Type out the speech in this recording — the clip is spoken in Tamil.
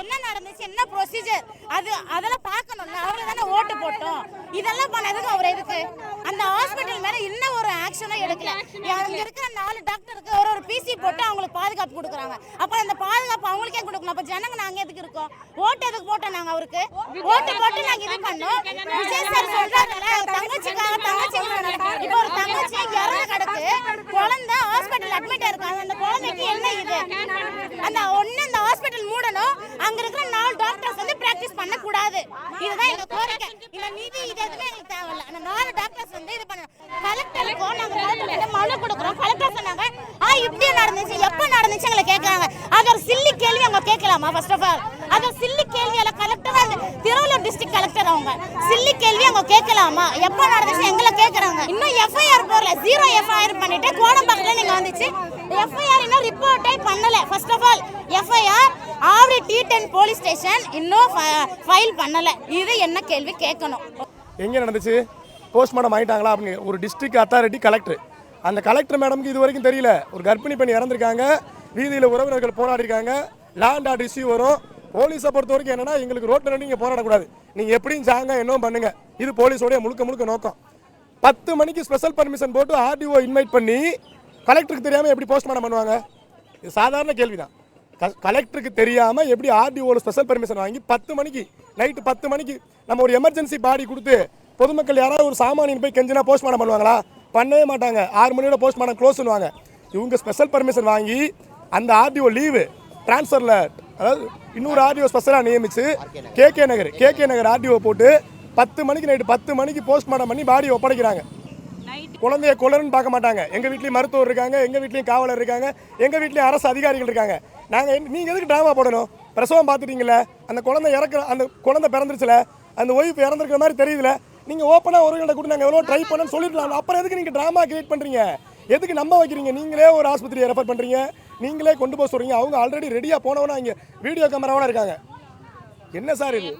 என்ன நடந்துச்சு, என்ன ப்ரொசீஜர், அதெல்லாம் பார்க்கணும்ல. அவங்கள தானே ஓட்டு போட்டோம். இதெல்லாம் பண்ணதுக்கு அவர் எதுக்கு அந்த ஹாஸ்பிட்டல் மேல இன்னும் ஒரு ஆக்ஷனும் எடுக்கல? அங்க இருக்கிற 4 டாக்டருக்கு ஒரு பிசி போட்டு அவங்களுக்கு பாதுகாப்பு கொடுக்குறாங்க. அப்ப அந்த பாதுகாப்பு அவங்களுக்கே கொடுக்கணும். அப்ப ஜனங்க நாங்க எதுக்கு இருக்கோம்? ஓட்டு எதுக்கு போட்டோம்? நாங்க அவருக்கு ஓட்டு போட்டு நாங்க இது பண்ணோம். விஜய் சார் சொல்றாங்கல்ல, தங்கச்சிக்காக இப்போ ஒரு தங்கச்சி இறந்து கிடக்கு, குழந்தை ஹாஸ்பிட்டல் அட்மிட் இருக்காங்க. அந்த குழந்தைக்கு என்ன இது? அந்த ஹாஸ்பிட்டல் மூடணும். அங்க இருக்கிற 4 டாக்டர்ஸ் வந்து பிராக்டிஸ் பண்ண கூடாது. இதுதான் எங்க கோரிக்கை. இந்த நிதி இது எதுவுமே எங்களுக்கு தேவையில்ல. அந்த 4 டாக்டர்ஸ் வந்து இது பண்ணணும். கலெக்டருக்கும் நாங்க மனு கொடுக்குறோம். கலெக்டர் சொன்னாங்க இப்படியே நடந்துச்சு, எப்ப நடந்துச்சு எங்களை கேட்கறாங்க. அது ஒரு சில்லி கேள்வி அவங்க கேட்கலாமா? ஃபர்ஸ்ட் ஆஃப் ஆல் அது ஒரு சில்லி கேள்வி. அல்ல கலெக்டர், அந்த திருவள்ளூர் டிஸ்ட்ரிக்ட் கலெக்டர், அவங்க சில்லி கேள்வி அவங்க கேட்கலாமா? எப்ப நடந்துச்சு எங்களை கேட்கறாங்க. இன்னும் எஃப்ஐஆர் போடல, 0 எஃப்ஐஆர் பண்ணிட்டு கோடம்பாக்கத்துல நீங்க வந்துச்சு. எஃப்ஐஆர் இன்னும் ரிப்போர்ட்டே பண்ணல. First of all FIR Avadi T10 police station இன்னும் ஃபைல் பண்ணல. இது என்ன கேள்வி கேட்கணும்? எங்கே நடந்துச்சு? போஸ்ட்மார்ட்டம் ஆகிட்டாங்களா அப்படின்னு ஒரு டிஸ்ட்ரிக்ட் அத்தாரிட்டி கலெக்டர். அந்த கலெக்டர் மேடமுக்கு இது வரைக்கும் தெரியல. ஒரு கர்ப்பிணி பெண் இறந்துருக்காங்க, வீதியில் உறவினர்கள் போராடிருக்காங்க, லேண்ட் ஆர்டர் இஷ்யூ வரும். போலீஸை பொறுத்த வரைக்கும் என்னன்னா, எங்களுக்கு ரோட்டில் நீங்கள் போராடக்கூடாது, நீங்கள் எப்படியும் சாங்க என்ன பண்ணுங்க. இது போலீஸோடைய முழுக்க நோக்கம். 10 மணிக்கு ஸ்பெஷல் பர்மிஷன் போட்டு ஆர்டிஓ இன்வைட் பண்ணி கலெக்டருக்கு தெரியாமல் எப்படி போஸ்ட்மார்ட்டம் பண்ணுவாங்க? இது சாதாரண கேள்வி தான். கலெக்டருக்கு தெரியாமல் எப்படி ஆர்டிஓவில் ஸ்பெஷல் பர்மிஷன் வாங்கி 10 மணிக்கு நைட்டு 10 மணிக்கு நம்ம ஒரு எமர்ஜென்சி பாடி கொடுத்து பொதுமக்கள் யாராவது ஒரு சாமானியன் போய் கெஞ்சினா போஸ்ட்மார்ட்டம் பண்ணுவாங்களா? பண்ணவே மாட்டாங்க. 6 மணியோட போஸ்ட்மார்ட்டம் க்ளோஸ் பண்ணுவாங்க. இவங்க ஸ்பெஷல் பர்மிஷன் வாங்கி அந்த ஆர்டிஓ லீவு டிரான்ஸ்ஃபரில், அதாவது இன்னொரு ஆர்டிஓ ஸ்பெஷலாக நியமித்து கேகே நகர் ஆர்டிஓ போட்டு 10 மணிக்கு நைட்டு 10 மணிக்கு போஸ்ட்மார்ட்டம் பண்ணி பாடியை ஒப்படைக்கிறாங்க. குழந்தைய கொலருன்னு பார்க்க மாட்டாங்க. எங்கள் வீட்லேயும் மருத்துவர் இருக்காங்க, எங்கள் வீட்லேயும் காவலர் இருக்காங்க, எங்கள் வீட்லேயும் அரசு அதிகாரிகள் இருக்காங்க. நீங்கள் எதுக்கு ட்ராமா போடணும்? பிரசவம் பார்த்துட்டீங்களே, அந்த குழந்தை அந்த குழந்தை பிறந்துருச்சுல, அந்த ஒய்ஃப் இறந்துருக்கிற மாதிரி தெரியுதுல, நீங்கள் ஓப்பனாக ஒருங்கிட்ட கூட நாங்கள் எவ்வளோ ட்ரை பண்ணணும்னு சொல்லிடலாம். அப்புறம் எதுக்கு நீங்கள் ட்ராமா கிரியேட் பண்ணுறீங்க? எதுக்கு நம்ப வைக்கிறீங்க? நீங்களே ஒரு ஆஸ்பத்திரியை ரெஃபர் பண்ணுறீங்க, நீங்களே கொண்டு போக சொல்கிறீங்க. அவங்க ஆல்ரெடி ரெடியாக போனவனா இங்கே வீடியோ கேமராவோட இருக்காங்க. என்ன சார் இது?